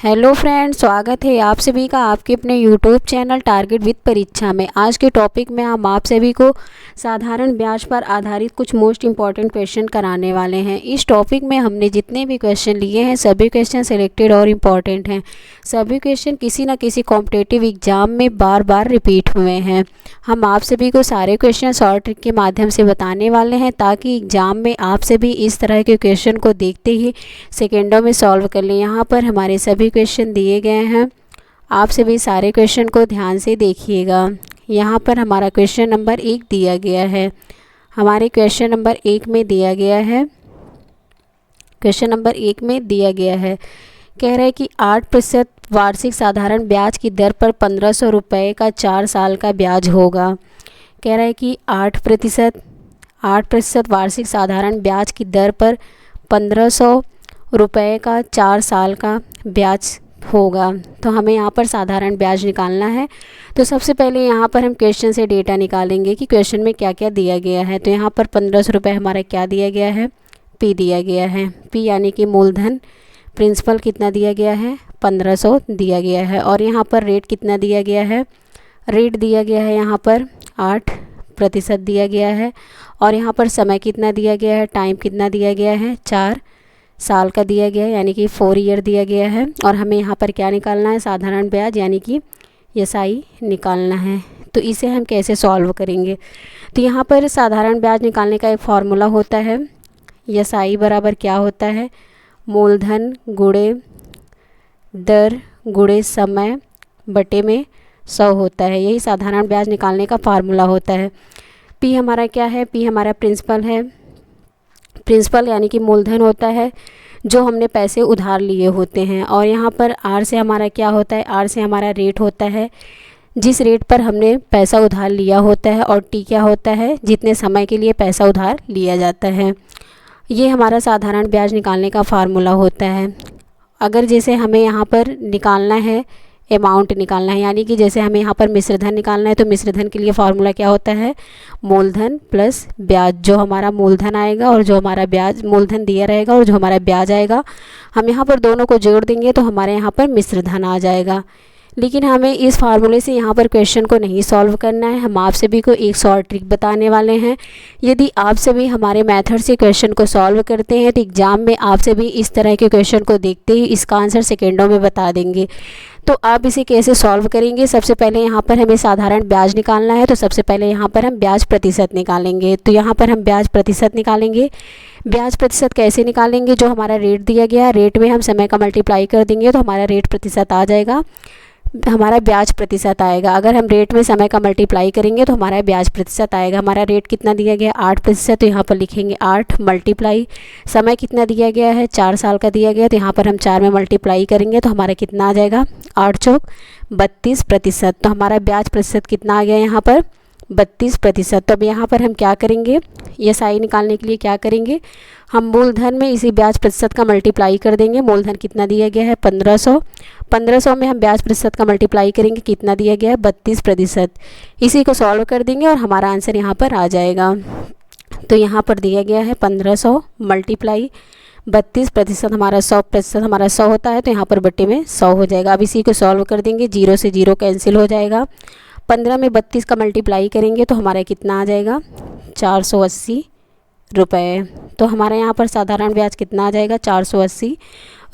Hello friends, स्वागत है आप सभी का आपके अपने यूट्यूब चैनल टारगेट विद परीक्षा में। आज के टॉपिक में हम आप सभी को साधारण ब्याज पर आधारित कुछ मोस्ट इम्पॉर्टेंट क्वेश्चन कराने वाले हैं। इस टॉपिक में हमने जितने भी क्वेश्चन लिए हैं सभी क्वेश्चन सिलेक्टेड और इम्पॉर्टेंट हैं। सभी क्वेश्चन किसी न किसी कॉम्पिटिटिव एग्जाम में बार बार रिपीट हुए हैं। हम आप सभी को सारे क्वेश्चन शॉर्ट ट्रिक के माध्यम से बताने वाले हैं ताकि एग्जाम में आप सभी इस तरह के क्वेश्चन को देखते ही सेकेंडों में सॉल्व कर लें। यहाँ पर हमारे सभी क्वेश्चन दिए गए हैं, आप सभी सारे क्वेश्चन को ध्यान से देखिएगा। यहाँ पर हमारा क्वेश्चन नंबर 1 दिया गया है। हमारे क्वेश्चन नंबर 1 में दिया गया है, क्वेश्चन नंबर 1 में दिया गया है, कह रहा है कि 8% वार्षिक साधारण ब्याज की दर पर 1500 रुपये का 4 साल का ब्याज होगा। कह रहा है कि 8% वार्षिक साधारण ब्याज की दर पर 1500 रुपये का 4 साल का ब्याज होगा। तो हमें यहाँ पर साधारण ब्याज निकालना है। तो सबसे पहले यहाँ पर हम क्वेश्चन से डेटा निकालेंगे कि क्वेश्चन में क्या क्या दिया गया है। तो यहाँ पर 1500 रुपये हमारा क्या दिया गया है, पी दिया गया है। पी यानी कि मूलधन। प्रिंसिपल कितना दिया गया है, 1500 दिया गया है। और यहाँ पर रेट कितना दिया गया है, रेट दिया गया है यहाँ पर 8% दिया गया है। और यहाँ पर समय कितना दिया गया है, टाइम कितना दिया गया है, 4 साल का दिया गया है, यानी कि 4 ईयर दिया गया है। और हमें यहाँ पर क्या निकालना है, साधारण ब्याज यानी कि एसआई निकालना है। तो इसे हम कैसे सॉल्व करेंगे। तो यहाँ पर साधारण ब्याज निकालने का एक फार्मूला होता है, एसआई बराबर क्या होता है, मूलधन गुणे दर गुणे समय बटे में 100 होता है। यही साधारण ब्याज निकालने का फार्मूला होता है। पी हमारा क्या है, पी हमारा प्रिंसिपल है। प्रिंसिपल यानी कि मूलधन होता है जो हमने पैसे उधार लिए होते हैं। और यहाँ पर आर से हमारा क्या होता है, आर से हमारा रेट होता है जिस रेट पर हमने पैसा उधार लिया होता है। और टी क्या होता है, जितने समय के लिए पैसा उधार लिया जाता है। ये हमारा साधारण ब्याज निकालने का फार्मूला होता है। अगर जैसे हमें यहाँ पर निकालना है, अमाउंट निकालना है, यानी कि जैसे हमें यहाँ पर मिश्रधन निकालना है, तो मिश्रधन के लिए फार्मूला क्या होता है, मूलधन प्लस ब्याज। जो हमारा मूलधन आएगा और जो हमारा ब्याज, मूलधन दिया रहेगा और जो हमारा ब्याज आएगा, हम यहाँ पर दोनों को जोड़ देंगे तो हमारे यहाँ पर मिश्रधन आ जाएगा। लेकिन हमें इस फार्मूले से यहाँ पर क्वेश्चन को नहीं सॉल्व करना है। हम आप सभी को एक शॉर्ट ट्रिक बताने वाले हैं। यदि आप सभी हमारे मेथड से क्वेश्चन को सॉल्व करते हैं तो एग्ज़ाम में आप सभी इस तरह के क्वेश्चन को देखते ही इसका आंसर सेकेंडों में बता देंगे। तो आप इसे कैसे सॉल्व करेंगे, सबसे पहले यहाँ पर हमें साधारण ब्याज निकालना है। तो सबसे पहले यहाँ पर हम ब्याज प्रतिशत निकालेंगे। तो यहाँ पर हम ब्याज प्रतिशत निकालेंगे। ब्याज प्रतिशत कैसे निकालेंगे, जो हमारा रेट दिया गया है, रेट में हम समय का मल्टीप्लाई कर देंगे तो हमारा रेट प्रतिशत आ जाएगा, हमारा ब्याज प्रतिशत आएगा। अगर हम रेट में समय का मल्टीप्लाई करेंगे तो हमारा ब्याज प्रतिशत आएगा। हमारा रेट कितना दिया गया, 8%, तो यहाँ पर लिखेंगे 8 मल्टीप्लाई, समय कितना दिया गया है, 4 साल का दिया गया, तो यहाँ पर हम 4 में मल्टीप्लाई करेंगे तो हमारा कितना आ जाएगा, 8 चौक 32%। तो हमारा ब्याज प्रतिशत कितना आ गया यहाँ पर, 32%। तो अब यहाँ पर हम क्या करेंगे, एसआई निकालने के लिए क्या करेंगे, हम मूलधन में इसी ब्याज प्रतिशत का मल्टीप्लाई कर देंगे। मूलधन कितना दिया गया है, 1500, 1500 में हम ब्याज प्रतिशत का मल्टीप्लाई करेंगे, कितना दिया गया है, 32%। इसी को सॉल्व कर देंगे और हमारा आंसर यहाँ पर आ जाएगा। तो यहाँ पर दिया गया है 1500 मल्टीप्लाई 32%, हमारा 100%, हमारा 100 होता है तो यहाँ पर बट्टे में 100 हो जाएगा। अब इसी को सॉल्व कर देंगे, 0 से 0 कैंसिल हो जाएगा। 15 में 32 का मल्टीप्लाई करेंगे तो हमारा कितना आ जाएगा, 480 रुपये। तो हमारे यहाँ पर साधारण ब्याज कितना आ जाएगा, 480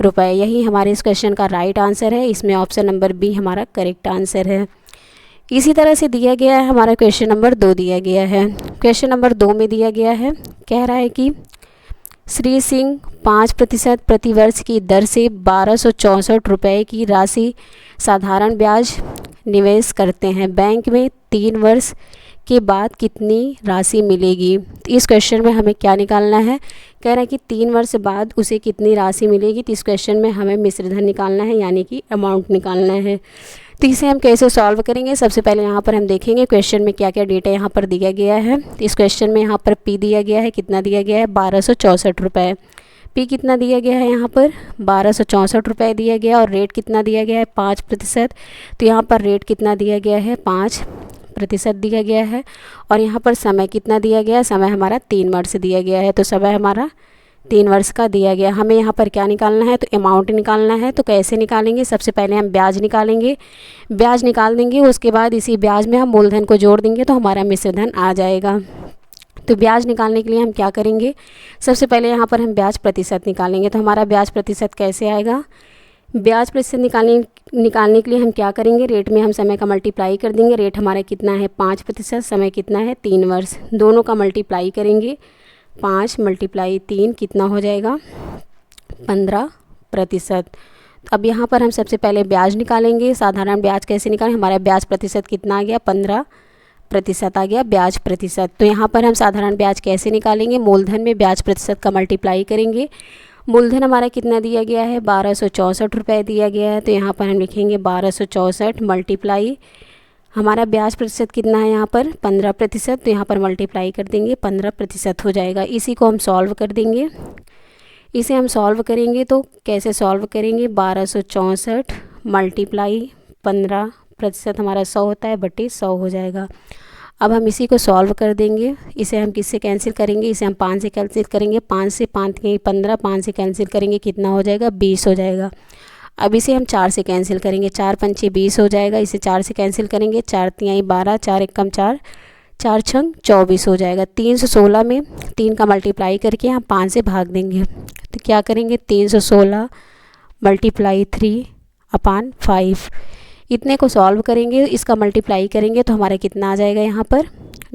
रुपये। यही हमारे इस क्वेश्चन का राइट आंसर है। इसमें ऑप्शन नंबर बी हमारा करेक्ट आंसर है। इसी तरह से दिया गया है हमारा क्वेश्चन नंबर 2 दिया गया है। क्वेश्चन नंबर 2 में दिया गया है, कह रहा है कि श्री सिंह 5% प्रतिवर्ष की दर से 1264 रुपये की राशि साधारण ब्याज निवेश करते हैं। बैंक में 3 वर्ष के बाद कितनी राशि मिलेगी। तो इस क्वेश्चन में हमें क्या निकालना है, कह रहा है कि 3 वर्ष बाद उसे कितनी राशि मिलेगी। तो इस क्वेश्चन में हमें मिश्रधन निकालना है, यानी कि अमाउंट निकालना है। तो इसे हम कैसे सॉल्व करेंगे, सबसे पहले यहाँ पर हम देखेंगे क्वेश्चन में क्या क्या डेटा यहाँ पर दिया गया है। तो इस क्वेश्चन में यहाँ पर पी दिया गया है, कितना दिया गया है, 1264 रुपये। पी कितना दिया गया है, यहाँ पर 1264 रुपये दिया गया। और रेट कितना दिया गया है, 5%। तो यहाँ पर रेट कितना दिया गया है, 5% दिया गया है। और यहाँ पर समय कितना दिया गया है, समय हमारा 3 वर्ष दिया गया है। तो समय हमारा 3 वर्ष का दिया गया। हमें यहाँ पर क्या निकालना है, तो अमाउंट निकालना है। तो कैसे निकालेंगे, सबसे पहले हम ब्याज निकालेंगे, ब्याज निकाल देंगे, उसके बाद इसी ब्याज में हम मूलधन को जोड़ देंगे तो हमारा मिश्र धन आ जाएगा। तो ब्याज निकालने के लिए हम क्या करेंगे, सबसे पहले यहाँ पर हम ब्याज प्रतिशत निकालेंगे। तो हमारा ब्याज प्रतिशत कैसे आएगा, ब्याज प्रतिशत निकालने के लिए हम क्या करेंगे, रेट में हम समय का मल्टीप्लाई कर देंगे। रेट हमारा कितना है 5%, समय कितना है 3 वर्ष, दोनों का मल्टीप्लाई करेंगे। 5 × 3 कितना हो जाएगा 15%। अब यहाँ पर हम सबसे पहले ब्याज निकालेंगे। साधारण ब्याज कैसे निकालें, हमारा ब्याज प्रतिशत कितना आ गया 15% आ गया ब्याज प्रतिशत। तो यहाँ पर हम साधारण ब्याज कैसे निकालेंगे, मूलधन में ब्याज प्रतिशत का मल्टीप्लाई करेंगे। मूलधन हमारा कितना दिया गया है 1264 रुपये दिया गया है। तो यहाँ पर हम लिखेंगे 1264 मल्टीप्लाई, हमारा ब्याज प्रतिशत कितना है यहाँ पर 15%। तो यहाँ पर मल्टीप्लाई कर देंगे, 15% हो जाएगा। इसी को हम सॉल्व कर देंगे। इसे हम सॉल्व करेंगे तो कैसे सॉल्व करेंगे, 1264 मल्टीप्लाई 15%, हमारा 100 होता है बटे 100 हो जाएगा। अब हम इसी को सॉल्व कर देंगे। इसे हम किससे कैंसिल करेंगे, इसे हम 5 से कैंसिल करेंगे। 5 से 5 के 15, 5 से कैंसिल करेंगे कितना हो जाएगा 20 हो जाएगा। अब इसे हम 4 से कैंसिल करेंगे, 4 पंचे 20 हो जाएगा। इसे 4 से कैंसिल करेंगे, 4 तिहाई 12, 4 एकम 4, 4 छंग 24 हो जाएगा। 316 में 3 का मल्टीप्लाई करके हम 5 से भाग देंगे। तो क्या करेंगे 316 × 3/5, इतने को सॉल्व करेंगे, इसका मल्टीप्लाई करेंगे तो हमारा कितना आ जाएगा यहाँ पर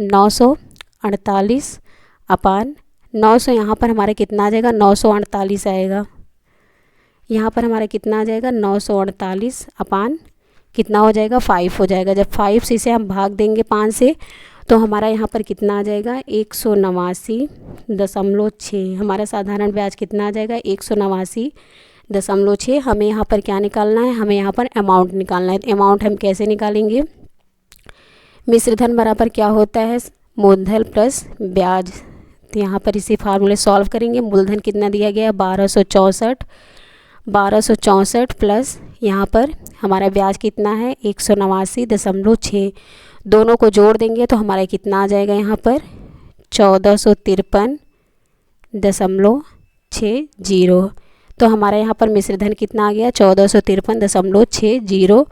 948/900। यहाँ पर हमारा कितना आ जाएगा 948 आएगा। यहाँ पर हमारा कितना आ जाएगा 948 अपान कितना हो जाएगा 5 हो जाएगा। जब 5 से इसे हम भाग देंगे 5 से तो हमारा यहाँ पर कितना आ जाएगा 189.6। हमारा साधारण ब्याज कितना आ जाएगा 189.6। हमें यहाँ पर क्या निकालना है, हमें यहाँ पर अमाउंट निकालना है। तो अमाउंट हम कैसे निकालेंगे, मिश्र धन बराबर क्या होता है मूलधन प्लस ब्याज। तो यहाँ पर इसी फार्मूले सॉल्व करेंगे। मूलधन कितना दिया गया है 1264 प्लस यहाँ पर हमारा ब्याज कितना है 189.6, दोनों को जोड़ देंगे तो हमारा कितना आ जाएगा यहाँ पर 1453.60। तो हमारा यहाँ पर मिश्र धन कितना आ गया 1453.60।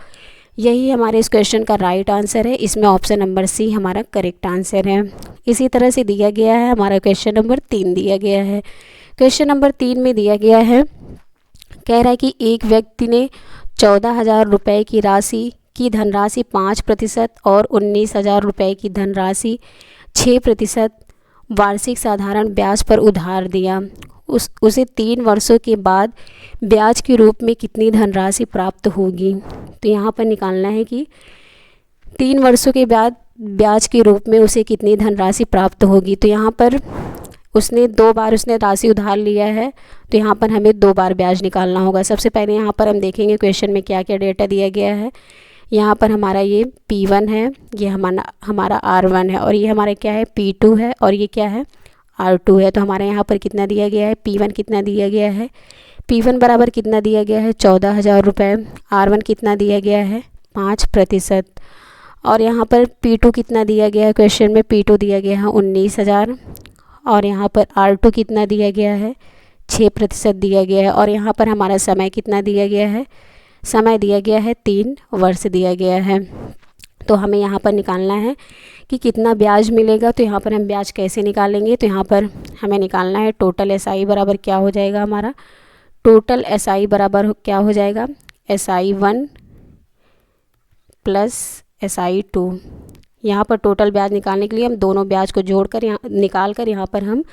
यही हमारे इस क्वेश्चन का राइट आंसर है। इसमें ऑप्शन नंबर सी हमारा करेक्ट आंसर है। इसी तरह से दिया गया है हमारा क्वेश्चन नंबर 3 दिया गया है। क्वेश्चन नंबर 3 में दिया गया है, कह रहा है कि एक व्यक्ति ने 14,000 रुपये की धनराशि 5% और 19,000 रुपये की धनराशि 6% वार्षिक साधारण ब्याज पर उधार दिया। उसे 3 वर्षों के बाद ब्याज के रूप में कितनी धनराशि प्राप्त होगी। तो यहाँ पर निकालना है कि 3 वर्षों के बाद ब्याज के रूप में उसे कितनी धनराशि प्राप्त होगी। तो यहाँ पर उसने 2 बार उसने राशि उधार लिया है, तो यहाँ पर हमें 2 बार ब्याज निकालना होगा। सबसे पहले यहाँ पर हम देखेंगे क्वेश्चन में क्या क्या डेटा दिया गया है। यहाँ पर हमारा ये P1 है, ये हमारा R1 है, और ये हमारा क्या है P2 है, और ये क्या है R2 है। तो हमारे यहाँ पर कितना दिया गया है, P1 कितना दिया गया है, P1 बराबर कितना दिया गया है 14,000 रुपये। R1 कितना दिया गया है 5%, और यहाँ पर P2 कितना दिया गया है, क्वेश्चन में P2 दिया गया है 19,000, और यहाँ पर R2 कितना दिया गया है 6% दिया गया है। और यहाँ पर हमारा समय कितना दिया गया है, समय दिया गया है 3 वर्ष दिया गया है। तो हमें यहाँ पर निकालना है कि कितना ब्याज मिलेगा। तो यहाँ पर हम ब्याज कैसे निकालेंगे, तो यहाँ पर हमें निकालना है टोटल SI बराबर क्या हो जाएगा, हमारा टोटल SI बराबर क्या हो जाएगा SI1 प्लस SI2। यहाँ पर टोटल ब्याज निकालने के लिए हम दोनों ब्याज को जोड़कर यहाँ पर हम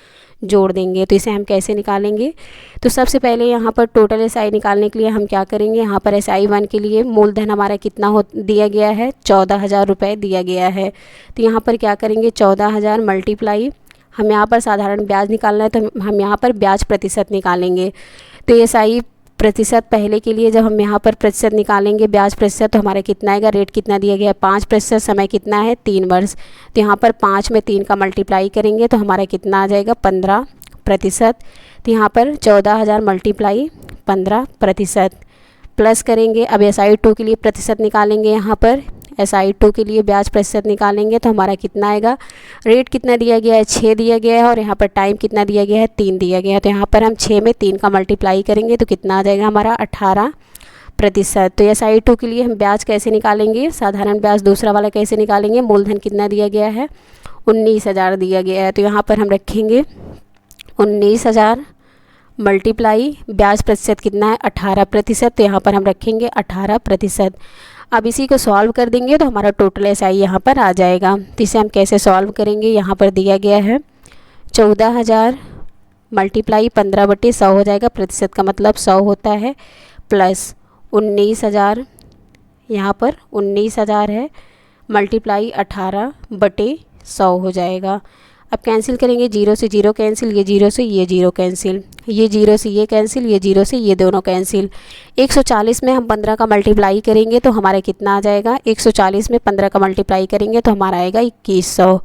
जोड़ देंगे। तो इसे हम कैसे निकालेंगे, तो सबसे पहले यहाँ पर टोटल SI निकालने के लिए हम क्या करेंगे, यहाँ पर SI1 के लिए मूलधन हमारा कितना दिया गया है 14,000 रुपये दिया गया है। तो यहाँ पर क्या करेंगे 14,000 मल्टीप्लाई, हम यहाँ पर साधारण ब्याज निकालना है तो हम यहाँ पर ब्याज प्रतिशत निकालेंगे। तो SI प्रतिशत पहले के लिए जब हम यहाँ पर प्रतिशत निकालेंगे ब्याज प्रतिशत, तो हमारा कितना आएगा, रेट कितना दिया गया है 5%, समय कितना है 3 वर्ष। तो यहाँ पर 5 में 3 का मल्टीप्लाई करेंगे तो हमारा कितना आ जाएगा 15%। तो यहाँ पर 14,000 मल्टीप्लाई 15% प्लस करेंगे। अब SI2 के लिए प्रतिशत निकालेंगे, यहाँ पर SI2 के लिए ब्याज प्रतिशत निकालेंगे तो हमारा कितना आएगा, रेट कितना दिया गया है 6 दिया गया है और यहाँ पर टाइम कितना दिया गया है 3 दिया गया है। तो यहाँ पर हम 6 में 3 का मल्टीप्लाई करेंगे तो कितना आ जाएगा हमारा 18%। तो SI2 के लिए हम ब्याज कैसे निकालेंगे, साधारण ब्याज दूसरा वाला कैसे निकालेंगे, मूलधन कितना दिया गया है 19,000 दिया गया है। तो यहाँ पर हम रखेंगे 19,000 मल्टीप्लाई ब्याज प्रतिशत कितना है 18%। तो यहाँ पर हम रखेंगे 18%। अब इसी को सॉल्व कर देंगे तो हमारा टोटल SI यहाँ पर आ जाएगा। तो इसे हम कैसे सॉल्व करेंगे, यहाँ पर दिया गया है 14,000 मल्टीप्लाई 15/100 हो जाएगा, प्रतिशत का मतलब 100 होता है, प्लस 19,000, यहाँ पर 19,000 है, मल्टीप्लाई 18/100 हो जाएगा। अब कैंसिल करेंगे, 0 से 0 कैंसिल, ये 0 से ये 0 कैंसिल, ये 0 से ये कैंसिल, ये 0 से ये दोनों कैंसिल। 140 में हम 15 का मल्टीप्लाई करेंगे तो हमारा कितना आ जाएगा, 140 में 15 का मल्टीप्लाई करेंगे तो हमारा आएगा 2100,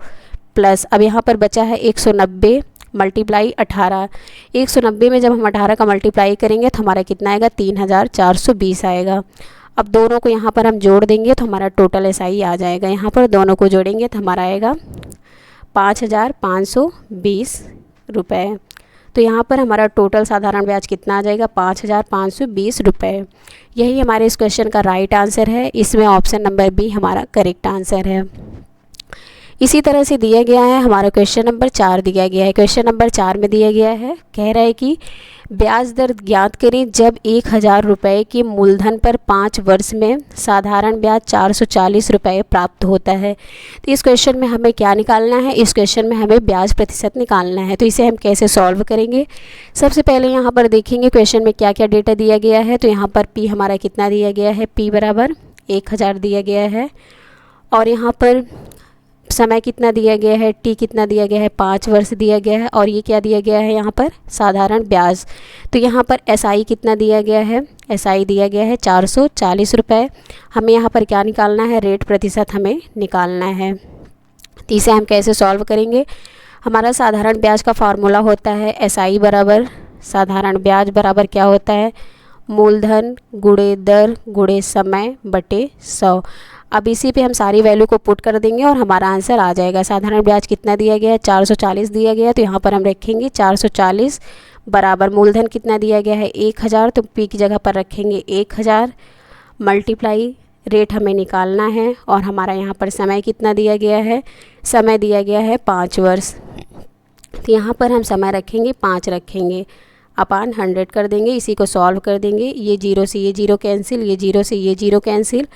प्लस अब यहाँ पर बचा है 190 मल्टीप्लाई 18। 190 में जब हम 18 का मल्टीप्लाई करेंगे तो हमारा कितना आएगा 3420 आएगा। अब दोनों को यहाँ पर हम जोड़ देंगे तो हमारा टोटल SI आ जाएगा। यहाँ पर दोनों को जोड़ेंगे तो हमारा आएगा 5,520 रुपये। तो यहाँ पर हमारा टोटल साधारण ब्याज कितना आ जाएगा 5,520 रुपये। यही हमारे इस क्वेश्चन का राइट आंसर है। इसमें ऑप्शन नंबर बी हमारा करेक्ट आंसर है। इसी तरह से दिया गया है हमारा क्वेश्चन नंबर 4 दिया गया है। क्वेश्चन नंबर 4 में दिया गया है, कह रहा है कि ब्याज दर ज्ञात करें जब 1,000 रुपये के मूलधन पर 5 वर्ष में साधारण ब्याज 440 रुपये प्राप्त होता है। तो इस क्वेश्चन में हमें क्या निकालना है, इस क्वेश्चन में हमें ब्याज प्रतिशत निकालना है। तो इसे हम कैसे सॉल्व करेंगे, सबसे पहले यहाँ पर देखेंगे क्वेश्चन में क्या क्या डेटा दिया गया है। तो यहाँ पर P हमारा कितना दिया गया है, P बराबर 1,000 दिया गया है, और यहाँ पर समय कितना दिया गया है, T कितना दिया गया है 5 वर्ष दिया गया है, और ये क्या दिया गया है यहाँ पर साधारण ब्याज। तो यहाँ पर SI कितना दिया गया है, SI दिया गया है 440 रुपये। हमें यहाँ पर क्या निकालना है, रेट प्रतिशत हमें निकालना है। तो इसे हम कैसे सॉल्व करेंगे, हमारा साधारण ब्याज का फार्मूला होता है SI बराबर साधारण ब्याज बराबर क्या होता है, मूलधन गुणे दर गुणे समय बटे 100। अब इसी पे हम सारी वैल्यू को पुट कर देंगे और हमारा आंसर आ जाएगा। साधारण ब्याज कितना दिया गया है 440 दिया गया है, तो यहाँ पर हम रखेंगे 440 बराबर मूलधन कितना दिया गया है 1,000, तो P की जगह पर रखेंगे 1,000 मल्टीप्लाई रेट हमें निकालना है, और हमारा यहाँ पर समय कितना दिया गया है, समय दिया गया है 5 वर्ष। तो यहाँ पर हम समय रखेंगे 5 रखेंगे, अपान 100 कर देंगे, इसी को सॉल्व कर देंगे। ये 0 से ये 0 कैंसिल, ये 0 से ये 0 कैंसिल,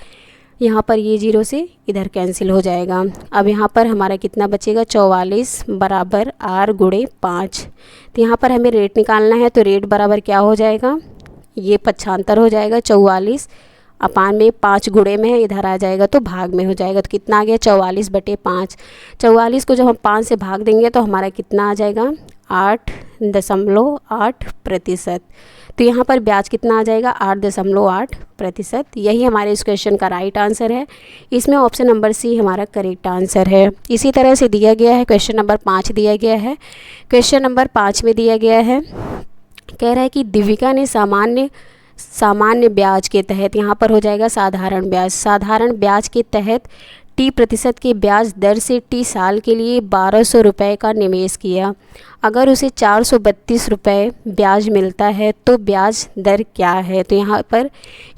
यहाँ पर ये 0 से इधर कैंसिल हो जाएगा। अब यहाँ पर हमारा कितना बचेगा 44 बराबर R गुणे 5। तो यहाँ पर हमें रेट निकालना है, तो रेट बराबर क्या हो जाएगा, ये 75 हो जाएगा, 44 अपान में 5 गुणे में है, इधर आ जाएगा तो भाग में हो जाएगा। तो कितना आ गया 44/5। 44 को जब हम 5 से भाग देंगे तो हमारा कितना आ जाएगा 8.8%। तो यहाँ पर ब्याज कितना आ जाएगा 8.8%। यही हमारे इस क्वेश्चन का राइट आंसर है। इसमें ऑप्शन नंबर सी हमारा करेक्ट आंसर है। इसी तरह से दिया गया है क्वेश्चन नंबर 5 दिया गया है। क्वेश्चन नंबर 5 में दिया गया है, कह रहा है कि दीपिका ने सामान्य ब्याज के तहत, यहाँ पर हो जाएगा साधारण ब्याज, साधारण ब्याज के तहत T% के ब्याज दर से T साल के लिए 1200 रुपये का निवेश किया। अगर उसे 432 रुपये ब्याज मिलता है तो ब्याज दर क्या है। तो यहाँ पर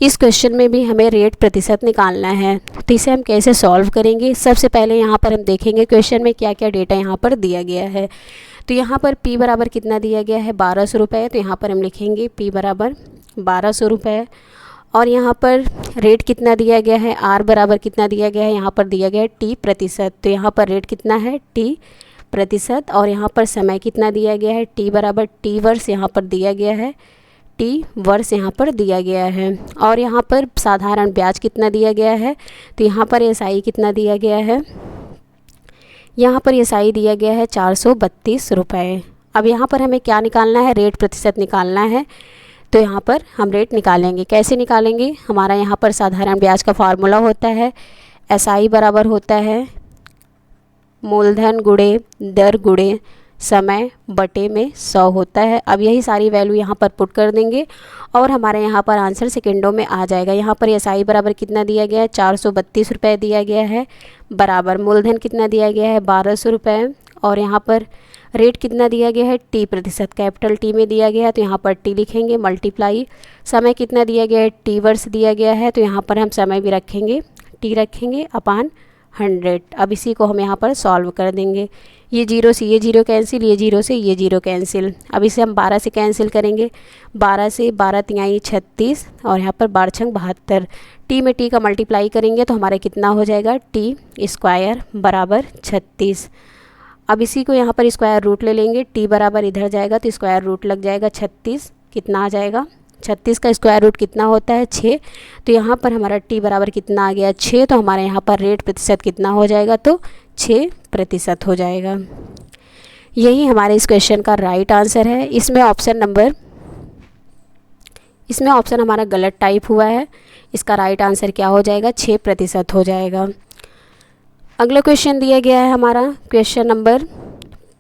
इस क्वेश्चन में भी हमें रेट प्रतिशत निकालना है। तो इसे हम कैसे सॉल्व करेंगे, सबसे पहले यहाँ पर हम देखेंगे क्वेश्चन में क्या क्या डेटा यहाँ पर दिया गया है। तो यहाँ पर P बराबर कितना दिया गया है 1200 रुपये, तो यहाँ पर हम लिखेंगे P बराबर 1200 रुपये, और यहाँ पर रेट कितना दिया गया है, R बराबर कितना दिया गया है, यहाँ पर दिया गया है T%। तो यहाँ पर रेट कितना है T%, और यहाँ पर समय कितना दिया गया है, T बराबर T वर्ष यहाँ पर दिया गया है, T वर्ष यहाँ पर दिया गया है, और यहाँ पर साधारण ब्याज कितना दिया गया है। तो यहाँ पर SI कितना दिया गया है, यहाँ पर SI दिया गया है 432 रुपये। अब यहाँ पर हमें क्या निकालना है, रेट प्रतिशत निकालना है। तो यहाँ पर हम रेट निकालेंगे, कैसे निकालेंगे, हमारा यहाँ पर साधारण ब्याज का फार्मूला होता है SI बराबर होता है मूलधन गुणे दर गुणे समय बटे में 100 होता है। अब यही सारी वैल्यू यहाँ पर पुट कर देंगे और हमारे यहाँ पर आंसर सेकेंडों में आ जाएगा। यहाँ पर एसआई बराबर कितना दिया गया है, 432 रुपये दिया गया है, बराबर मूलधन कितना दिया गया है, 1200 रुपये, और यहाँ पर रेट कितना दिया गया है, टी प्रतिशत, कैपिटल टी में दिया गया है तो यहाँ पर टी लिखेंगे, मल्टीप्लाई समय कितना दिया गया है, टी वर्ष दिया गया है तो यहाँ पर हम समय भी रखेंगे, टी रखेंगे अपान 100। अब इसी को हम यहाँ पर सॉल्व कर देंगे। ये जीरो से ये जीरो कैंसिल, ये जीरो से ये जीरो कैंसिल। अब इसे हम 12 से कैंसिल करेंगे, 12 से 12 तिहाई 36 और यहाँ पर 12 छंग 72। टी में टी का मल्टीप्लाई करेंगे तो हमारा कितना हो जाएगा, टी स्क्वायर बराबर 36। अब इसी को यहाँ पर स्क्वायर रूट ले लेंगे, टी बराबर इधर जाएगा तो स्क्वायर रूट लग जाएगा 36, कितना आ जाएगा, 36 का स्क्वायर रूट कितना होता है, 6। तो यहाँ पर हमारा टी बराबर कितना आ गया, 6। तो हमारे यहाँ पर रेट प्रतिशत कितना हो जाएगा, तो 6% हो जाएगा। यही हमारे इस क्वेश्चन का राइट आंसर है। इसमें ऑप्शन हमारा गलत टाइप हुआ है। इसका राइट आंसर क्या हो जाएगा, 6% हो जाएगा। अगला क्वेश्चन दिया गया है हमारा क्वेश्चन नंबर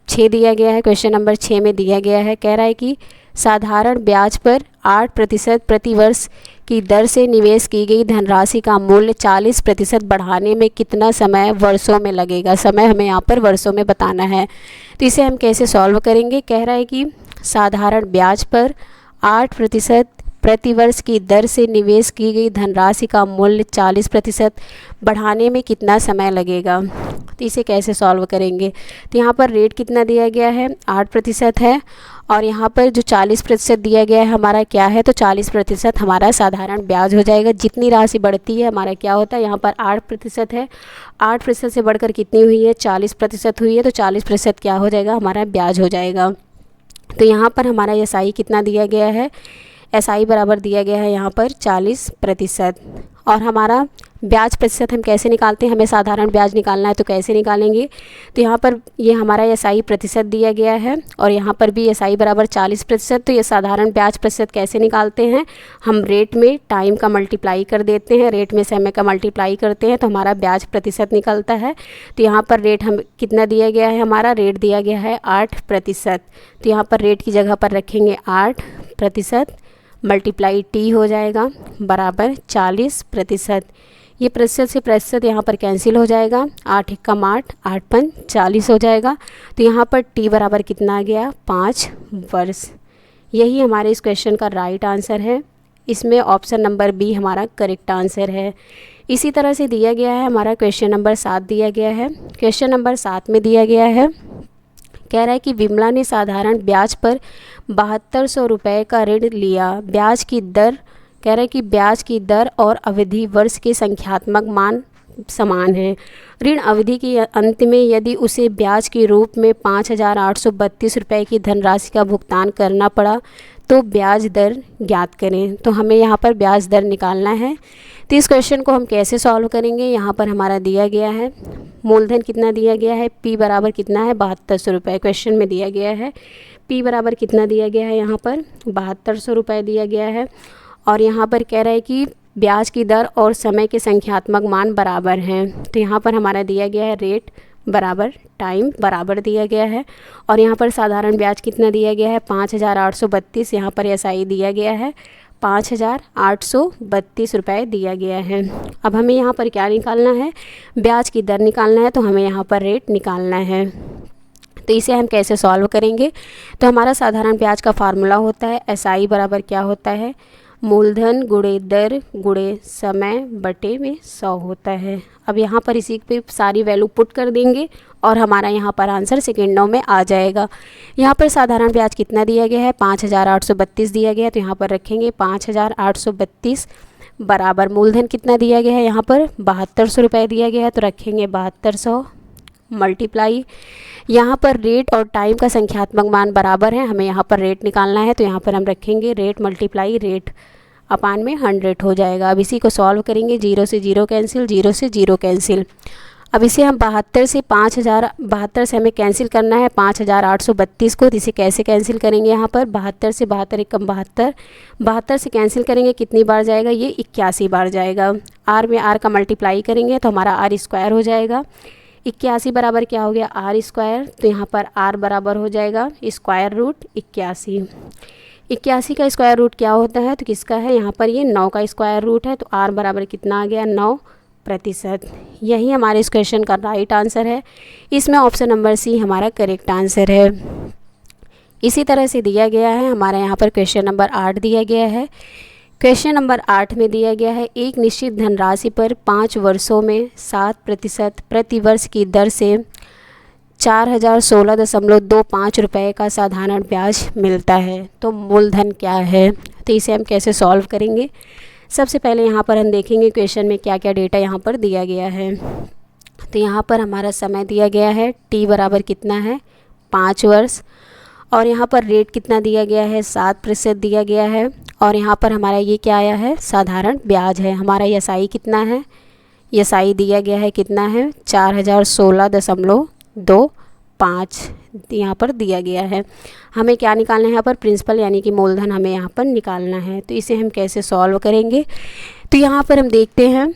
6 दिया गया है। क्वेश्चन नंबर 6 में दिया गया है, कह रहा है कि साधारण ब्याज पर 8% प्रति वर्ष की दर से निवेश की गई धनराशि का मूल्य 40% बढ़ाने में कितना समय वर्षों में लगेगा। समय हमें यहाँ पर वर्षों में बताना है। तो इसे हम कैसे सॉल्व करेंगे। कह रहा है कि साधारण ब्याज पर 8% प्रति वर्ष की दर से निवेश की गई धनराशि का मूल्य 40% बढ़ाने में कितना समय लगेगा। तो इसे कैसे सॉल्व करेंगे। तो यहाँ पर रेट कितना दिया गया है, 8% है, और यहाँ पर जो 40% दिया गया है हमारा क्या है, तो 40% हमारा साधारण ब्याज हो जाएगा। जितनी राशि बढ़ती है हमारा क्या होता है, यहाँ पर 8% है, 8% से बढ़कर कितनी हुई है, 40% हुई है, तो 40% क्या हो जाएगा, हमारा ब्याज हो जाएगा। तो यहाँ पर हमारा एसआई कितना दिया गया है, एसआई बराबर दिया गया है यहाँ पर 40%। और हमारा ब्याज प्रतिशत हम कैसे निकालते हैं, हमें साधारण ब्याज निकालना है तो कैसे निकालेंगे। तो यहाँ पर ये हमारा एसआई प्रतिशत दिया गया है और यहाँ पर भी एसआई बराबर 40%। तो ये साधारण ब्याज प्रतिशत कैसे निकालते हैं, हम रेट में टाइम का मल्टीप्लाई कर देते हैं, रेट में समय का मल्टीप्लाई करते हैं तो हमारा ब्याज प्रतिशत निकलता है। तो यहाँ पर रेट हम कितना दिया गया है, हमारा रेट दिया गया है 8%। तो यहाँ पर रेट की जगह पर रखेंगे 8%, मल्टीप्लाई टी हो जाएगा बराबर 40%। ये प्रतिशत से प्रतिशत यहाँ पर कैंसिल हो जाएगा, 8 × 8, 8 × 5 40 हो जाएगा। तो यहाँ पर टी बराबर कितना आ गया, 5 वर्ष। यही हमारे इस क्वेश्चन का राइट आंसर है। इसमें ऑप्शन नंबर बी हमारा करेक्ट आंसर है। इसी तरह से दिया गया है हमारा क्वेश्चन नंबर 7 दिया गया है। क्वेश्चन नंबर 7 में दिया गया है, कह रहा है कि विमला ने साधारण ब्याज पर 7200 रुपये का ऋण लिया। ब्याज की दर, कह रहा है कि ब्याज की दर और अवधि वर्ष के संख्यात्मक मान समान है। ऋण अवधि के अंत में यदि उसे ब्याज के रूप में 5832 रुपये की धनराशि का भुगतान करना पड़ा तो ब्याज दर ज्ञात करें। तो हमें यहाँ पर ब्याज दर निकालना है। तो इस क्वेश्चन को हम कैसे सॉल्व करेंगे, यहाँ पर हमारा दिया गया है मूलधन कितना दिया गया है, पी बराबर कितना है, 7200 रुपये क्वेश्चन में दिया गया है। पी बराबर कितना दिया गया है, यहाँ पर 7200 रुपये दिया गया है। और यहाँ पर कह रहा है कि ब्याज की दर और समय के संख्यात्मक मान बराबर हैं। तो यहाँ पर हमारा दिया गया है रेट बराबर टाइम बराबर दिया गया है। और यहाँ पर साधारण ब्याज कितना दिया गया है, 5832। यहाँ पर एसआई दिया गया है 5832 रुपये दिया गया है। अब हमें यहाँ पर क्या निकालना है, ब्याज की दर निकालना है, तो हमें यहाँ पर रेट निकालना है। तो इसे हम कैसे सॉल्व करेंगे। तो हमारा साधारण ब्याज का फार्मूला होता है एसआई बराबर क्या होता है, मूलधन गुणे दर गुणे समय बटे में 100 होता है। अब यहाँ पर इसी पे सारी वैल्यू पुट कर देंगे और हमारा यहाँ पर आंसर सेकेंडों में आ जाएगा। यहाँ पर साधारण ब्याज कितना दिया गया है, 5832 दिया गया है, तो यहाँ पर रखेंगे 5832 बराबर मूलधन कितना दिया गया है, यहाँ पर 7200 रुपये दिया गया है, तो रखेंगे 7200 मल्टीप्लाई यहाँ पर रेट और टाइम का संख्यात्मक मान बराबर है, हमें यहाँ पर रेट निकालना है, तो यहाँ पर हम रखेंगे रेट मल्टीप्लाई रेट अपान में 100 हो जाएगा। अब इसी को सॉल्व करेंगे, 0 से 0 कैंसिल, 0 से 0 कैंसिल। अब इसे हम 72 से हमें कैंसिल करना है 5832 को। इसे कैसे कैंसिल करेंगे, यहाँ पर 72 से 72 एकम 72, 72 से कैंसिल करेंगे कितनी बार जाएगा, ये 81 बार जाएगा। आर में आर का मल्टीप्लाई करेंगे तो हमारा आर स्क्वायर हो जाएगा। 81 बराबर क्या हो गया आर स्क्वायर, तो यहाँ पर आर बराबर हो जाएगा स्क्वायर रूट 81। 81 का स्क्वायर रूट क्या होता है, तो किसका है, यहाँ पर ये 9 का स्क्वायर रूट है, तो आर बराबर कितना आ गया 9%। यही हमारे इस क्वेश्चन का राइट आंसर है। इसमें ऑप्शन नंबर सी हमारा करेक्ट आंसर है। इसी तरह से दिया गया है हमारे यहाँ पर क्वेश्चन नंबर 8 दिया गया है। क्वेश्चन नंबर 8 में दिया गया है एक निश्चित धनराशि पर 5 वर्षों में 7% प्रति वर्ष की दर से 4016.25 रुपये का साधारण ब्याज मिलता है, तो मूलधन क्या है। तो इसे हम कैसे सॉल्व करेंगे, सबसे पहले यहाँ पर हम देखेंगे क्वेश्चन में क्या क्या डेटा यहाँ पर दिया गया है। तो यहाँ पर हमारा समय दिया गया है t बराबर कितना है 5 वर्ष, और यहाँ पर रेट कितना दिया गया है 7% दिया गया है, और यहाँ पर हमारा ये क्या आया है साधारण ब्याज है। हमारा एसआई कितना है, एसआई दिया गया है कितना है 4016.25 यहाँ पर दिया गया है। हमें क्या निकालना है यहाँ पर प्रिंसिपल यानी कि मूलधन हमें यहाँ पर निकालना है। तो इसे हम कैसे सॉल्व करेंगे, तो यहाँ पर हम देखते हैं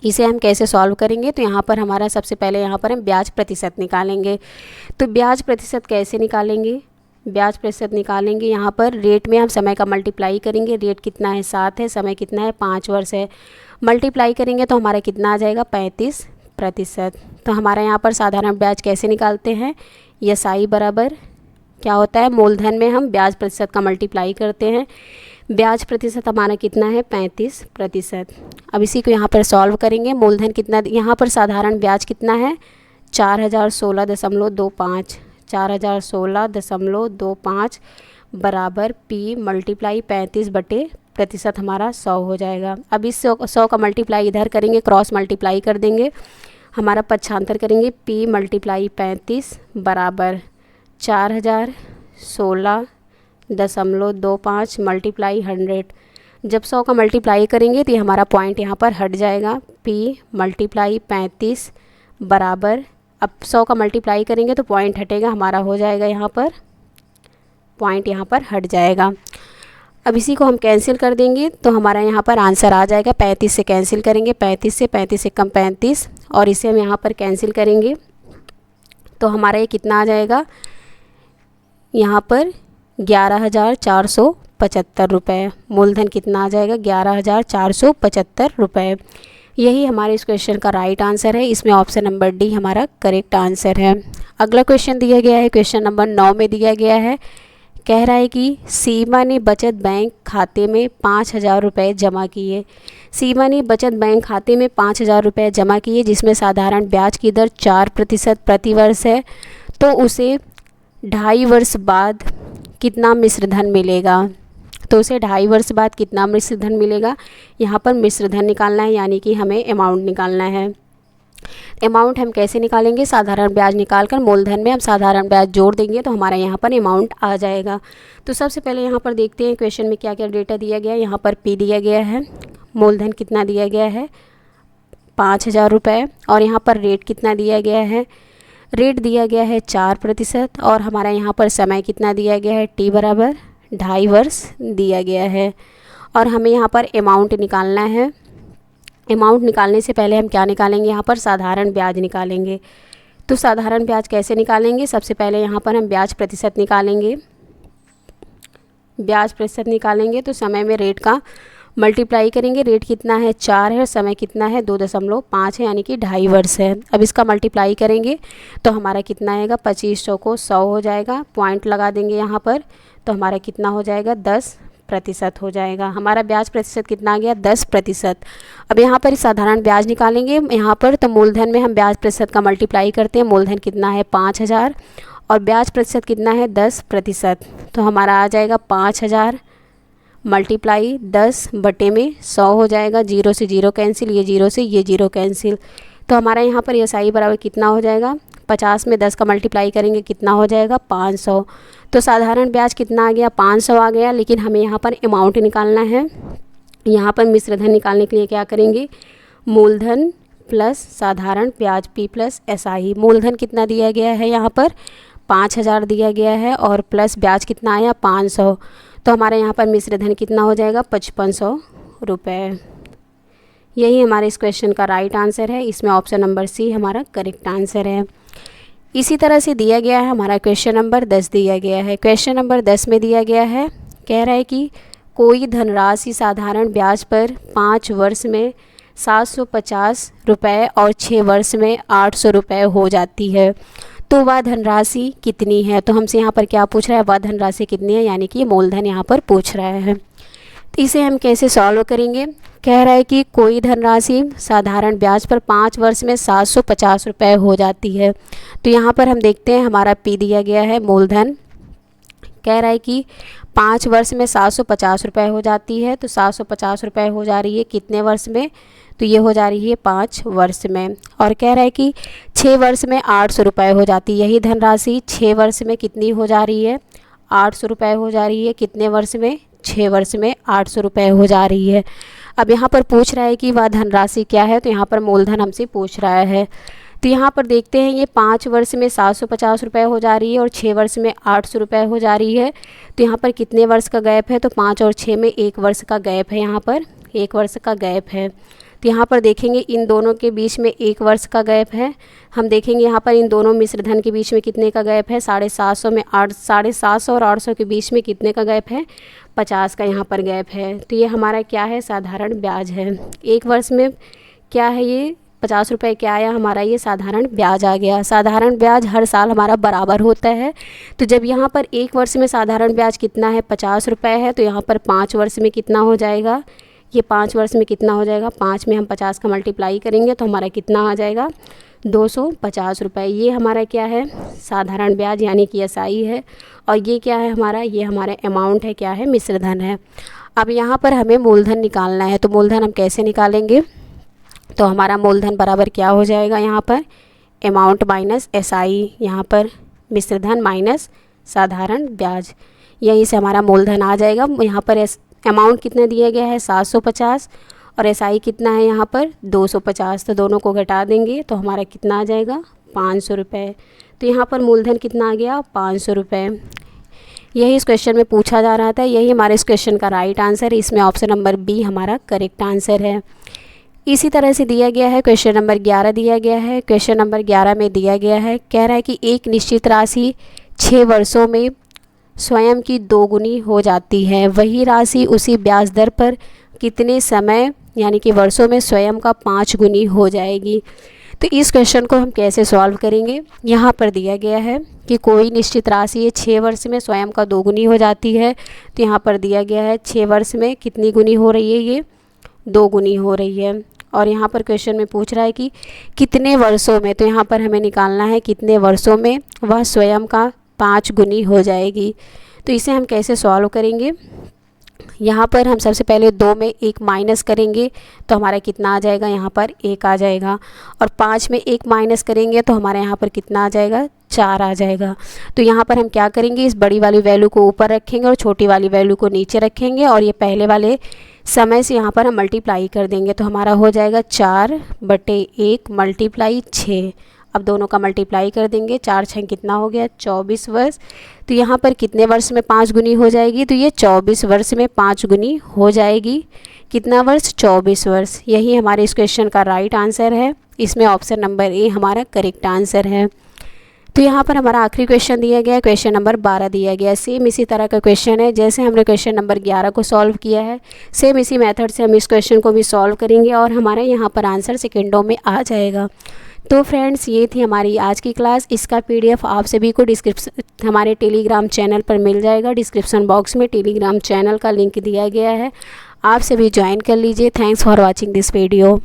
इसे हम कैसे सॉल्व करेंगे। तो यहाँ पर हमारा सबसे पहले यहाँ पर हम ब्याज प्रतिशत निकालेंगे। तो ब्याज प्रतिशत कैसे निकालेंगे, ब्याज प्रतिशत निकालेंगे यहाँ पर रेट में हम समय का मल्टीप्लाई करेंगे। रेट कितना है 7 है, समय कितना है 5 वर्ष है, मल्टीप्लाई करेंगे तो हमारा कितना आ जाएगा 35%। तो हमारा यहाँ पर साधारण ब्याज कैसे निकालते हैं, एसआई बराबर क्या होता है मूलधन में हम ब्याज प्रतिशत का मल्टीप्लाई करते हैं। ब्याज प्रतिशत हमारा कितना है 35%। अब इसी को यहाँ पर सॉल्व करेंगे। मूलधन कितना, यहाँ पर साधारण ब्याज कितना है 4016.25 4016.25 बराबर P मल्टीप्लाई 35/प्रतिशत हमारा 100 हो जाएगा। अब इस 100 का मल्टीप्लाई इधर करेंगे, क्रॉस मल्टीप्लाई कर देंगे, हमारा पक्षांतर करेंगे P मल्टीप्लाई 35 बराबर 4016.25 मल्टीप्लाई 100। जब 100 का मल्टीप्लाई करेंगे तो ये हमारा पॉइंट यहाँ पर हट जाएगा। P मल्टीप्लाई 35 बराबर, अब 100 का मल्टीप्लाई करेंगे तो पॉइंट हटेगा, हमारा हो जाएगा यहाँ पर पॉइंट यहाँ पर हट जाएगा। अब इसी को हम कैंसिल कर देंगे तो हमारा यहाँ पर आंसर आ जाएगा। 35 से कैंसिल करेंगे, 35 से कम 35, और इसे हम यहाँ पर कैंसिल करेंगे तो हमारा ये कितना आ जाएगा यहाँ पर 11,475 रुपये। मूलधन कितना आ जाएगा 11,475 रुपये। यही हमारे इस क्वेश्चन का राइट आंसर है। इसमें ऑप्शन नंबर डी हमारा करेक्ट आंसर है। अगला क्वेश्चन दिया गया है, क्वेश्चन नंबर 9 में दिया गया है, कह रहा है कि सीमा ने बचत बैंक खाते में 5,000 रुपये जमा किए। सीमा ने बचत बैंक खाते में 5,000 रुपये जमा किए जिसमें साधारण ब्याज की दर 4% प्रति वर्ष है, तो उसे 2.5 वर्ष बाद कितना मिश्र धन मिलेगा। तो उसे 2.5 वर्ष बाद कितना मिश्र धन मिलेगा, यहाँ पर मिश्र धन निकालना है, यानी कि हमें अमाउंट निकालना है। अमाउंट हम कैसे निकालेंगे, साधारण ब्याज निकालकर मूलधन में हम साधारण ब्याज जोड़ देंगे तो हमारा यहाँ पर अमाउंट आ जाएगा। तो सबसे पहले यहाँ पर देखते हैं क्वेश्चन में क्या क्या डेटा दिया गया है। यहाँ पर P दिया गया है, मूलधन कितना दिया गया है 5,000 रुपये, और यहाँ पर रेट कितना दिया गया है, रेट दिया गया है 4%, और हमारा यहाँ पर समय कितना दिया गया है T बराबर 2.5 वर्ष दिया गया है। और हमें यहाँ पर अमाउंट निकालना है। अमाउंट निकालने से पहले हम क्या निकालेंगे, यहाँ पर साधारण ब्याज निकालेंगे। तो साधारण ब्याज कैसे निकालेंगे, सबसे पहले यहाँ पर हम ब्याज प्रतिशत निकालेंगे। ब्याज प्रतिशत निकालेंगे तो समय में रेट का मल्टीप्लाई करेंगे। रेट कितना है 4 है, समय कितना है 2.5 है, यानी कि 2.5 वर्ष है। अब इसका मल्टीप्लाई करेंगे तो हमारा कितना आएगा 2500 को 100 हो जाएगा, पॉइंट लगा देंगे यहाँ पर, तो हमारा कितना हो जाएगा 10% हो जाएगा। हमारा ब्याज प्रतिशत कितना आ गया 10%। अब यहाँ पर साधारण ब्याज निकालेंगे यहाँ पर, तो मूलधन में हम ब्याज प्रतिशत का मल्टीप्लाई करते हैं। मूलधन कितना है 5,000 और ब्याज प्रतिशत कितना है 10%, तो हमारा आ जाएगा 5,000 मल्टीप्लाई 10/100 हो जाएगा। 0 से 0 कैंसिल, ये 0 से ये 0 कैंसिल, तो हमारा यहाँ पर एसआई बराबर कितना हो जाएगा 50 में 10 का मल्टीप्लाई करेंगे कितना हो जाएगा 500। तो साधारण ब्याज कितना आ गया 500 आ गया, लेकिन हमें यहाँ पर अमाउंट निकालना है। यहाँ पर मिश्रधन निकालने के लिए क्या करेंगे, मूलधन प्लस साधारण ब्याज P प्लस एसआई। मूलधन कितना दिया गया है यहाँ पर 5,000 दिया गया है, और प्लस ब्याज कितना आया 500, तो हमारे यहाँ पर मिश्रधन कितना हो जाएगा 5500 रुपये। यही हमारे इस क्वेश्चन का राइट आंसर है। इसमें ऑप्शन नंबर सी हमारा करेक्ट आंसर है। इसी तरह से दिया गया है हमारा क्वेश्चन नंबर 10 दिया गया है। क्वेश्चन नंबर 10 में दिया गया है, कह रहा है कि कोई धनराशि साधारण ब्याज पर 5 वर्ष में 750 रुपये और 6 वर्ष में 800 रुपये हो जाती है, तो वह धनराशि कितनी है। तो हमसे यहाँ पर क्या पूछ रहा है, वह धनराशि कितनी है, यानी कि मूलधन यहाँ पर पूछ रहा है। तो इसे हम कैसे सॉल्व करेंगे। कह रहा है कि कोई धनराशि साधारण ब्याज पर 5 वर्ष में 750 रुपये हो जाती है। तो यहाँ पर हम देखते हैं हमारा पी दिया गया है मूलधन। कह रहा है कि 5 वर्ष में 750 रुपये हो जाती है, तो 750 रुपये हो जा रही है कितने वर्ष में, तो ये हो जा रही है 5 वर्ष में। और कह रहा है कि 6 वर्ष में 800 रुपये हो जाती है। यही धनराशि 6 वर्ष में कितनी हो जा रही है, 800 रुपये हो जा रही है कितने वर्ष में, 6 वर्ष में 800 रुपये हो जा रही है। अब यहाँ पर पूछ रहा है कि वह धनराशि क्या है, तो यहाँ पर मूलधन हमसे पूछ रहा है। तो यहाँ पर देखते हैं ये 5 वर्ष में 750 रुपये हो जा रही है और 6 वर्ष में 800 रुपये हो जा रही है। तो यहाँ पर कितने वर्ष का गैप है, तो 5 और 6 में 1 वर्ष का गैप है, यहाँ पर 1 वर्ष का गैप है। तो यहाँ पर देखेंगे इन दोनों के बीच में 1 वर्ष का गैप है। हम देखेंगे यहाँ पर इन दोनों मिश्रधन के बीच में कितने का गैप है, 750 में 750 और 800 के बीच में कितने का गैप है, 50 का यहाँ पर गैप है। तो ये हमारा क्या है, साधारण ब्याज है। 1 वर्ष में क्या है, ये 50 रुपये क्या आया हमारा, ये साधारण ब्याज आ गया। साधारण ब्याज हर साल हमारा बराबर होता है। तो जब यहाँ पर 1 वर्ष में साधारण ब्याज कितना है, 50 रुपये है, तो यहाँ पर 5 वर्ष में कितना हो जाएगा, ये 5 वर्ष में कितना हो जाएगा, 5 में हम 50 का मल्टीप्लाई करेंगे तो हमारा कितना आ जाएगा, 250 रुपये। ये हमारा क्या है, साधारण ब्याज यानी कि एसआई है। और ये क्या है हमारा, ये हमारा अमाउंट है, क्या है, मिश्रधन है। अब यहाँ पर हमें मूलधन निकालना है, तो मूलधन हम कैसे निकालेंगे, तो हमारा मूलधन बराबर क्या हो जाएगा, यहाँ पर अमाउंट माइनस एसआई, यहाँ पर मिश्रधन माइनस साधारण ब्याज, यहीं से हमारा मूलधन आ जाएगा। यहाँ पर अमाउंट कितना दिया गया है, 750 और एसआई कितना है यहाँ पर 250, तो दोनों को घटा देंगे तो हमारा कितना आ जाएगा, 500 रुपये। तो यहाँ पर मूलधन कितना आ गया, 500 रुपये। यही इस क्वेश्चन में पूछा जा रहा था, यही हमारे इस क्वेश्चन का राइट आंसर है। इसमें ऑप्शन नंबर बी हमारा करेक्ट आंसर है। इसी तरह से दिया गया है क्वेश्चन नंबर 11 दिया गया है। क्वेश्चन नंबर 11 में दिया गया है, कह रहा है कि एक निश्चित राशि 6 वर्षों में स्वयं की 2 गुनी हो जाती है, वही राशि उसी ब्याज दर पर कितने समय यानी कि वर्षों में स्वयं का 5 गुनी हो जाएगी। तो इस क्वेश्चन को हम कैसे सॉल्व करेंगे। यहाँ पर दिया गया है कि कोई निश्चित राशि ये 6 वर्ष में स्वयं का 2 गुनी हो जाती है। तो यहाँ पर दिया गया है 6 वर्ष में कितनी गुनी हो रही है, ये 2 गुनी हो रही है। और यहाँ पर क्वेश्चन में पूछ रहा है कि कितने वर्षों में, तो यहाँ पर हमें निकालना है कितने वर्षों में वह स्वयं का 5 गुनी हो जाएगी। तो इसे हम कैसे सॉल्व करेंगे। यहाँ पर हम सबसे पहले 2 में 1 माइनस करेंगे तो हमारा कितना आ जाएगा, यहाँ पर 1 आ जाएगा। और 5 में 1 माइनस करेंगे तो हमारे यहाँ पर कितना आ जाएगा, 4 आ जाएगा। तो यहाँ पर हम क्या करेंगे, इस बड़ी वाली वैल्यू को ऊपर रखेंगे और छोटी वाली वैल्यू को नीचे रखेंगे और ये पहले वाले समय से यहाँ पर हम मल्टीप्लाई कर देंगे तो हमारा हो जाएगा 4/1 मल्टीप्लाई 6। अब दोनों का मल्टीप्लाई कर देंगे, 4 6 कितना हो गया, 24 वर्ष। तो यहाँ पर कितने वर्ष में 5 गुनी हो जाएगी, तो ये 24 वर्ष में 5 गुनी हो जाएगी। कितना वर्ष, 24 वर्ष। यही हमारे इस क्वेश्चन का राइट आंसर है। इसमें ऑप्शन नंबर ए हमारा करेक्ट आंसर है। तो यहाँ पर हमारा आखिरी क्वेश्चन दिया गया है, क्वेश्चन नंबर 12 दिया गया है। सेम इसी तरह का क्वेश्चन है जैसे हमने क्वेश्चन नंबर 11 को सॉल्व किया है, सेम इसी मेथड से हम इस क्वेश्चन को भी सॉल्व करेंगे और हमारा यहाँ पर आंसर सेकेंडों में आ जाएगा। तो फ्रेंड्स, ये थी हमारी आज की क्लास। इसका PDF आप सभी को डिस्क्रिप्शन हमारे टेलीग्राम चैनल पर मिल जाएगा। डिस्क्रिप्शन बॉक्स में टेलीग्राम चैनल का लिंक दिया गया है, आप सभी ज्वाइन कर लीजिए। Thanks for watching this video.